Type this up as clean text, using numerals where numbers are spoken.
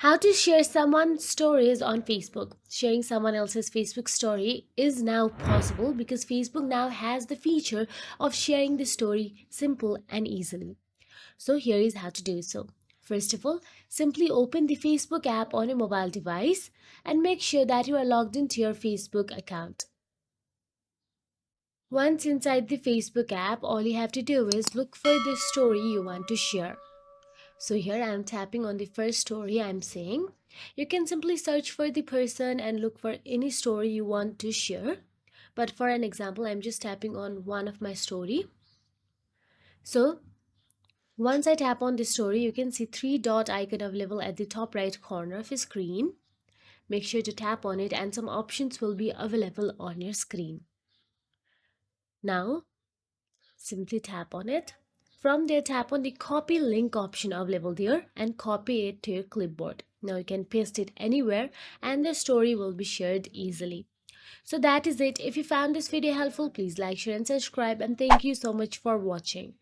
How to share someone's stories on Facebook. Sharing someone else's Facebook story is now possible because Facebook now has the feature of sharing the story simple and easily. So here is how to do so. First of all, simply open the Facebook app on your mobile device and make sure that you are logged into your Facebook account. Once inside the Facebook app, all you have to do is look for the story you want to share. So here I am tapping on the first story I'm saying. You can simply search for the person and look for any story you want to share. But for an example, I'm just tapping on one of my story. So once I tap on the story, you can see three dot icon available at the top right corner of your screen. Make sure to tap on it and some options will be available on your screen. Now simply tap on it. From there, tap on the copy link option available there and copy it to your clipboard. Now you can paste it anywhere and the story will be shared easily. So that is it. If you found this video helpful, please like, share and subscribe, and thank you so much for watching.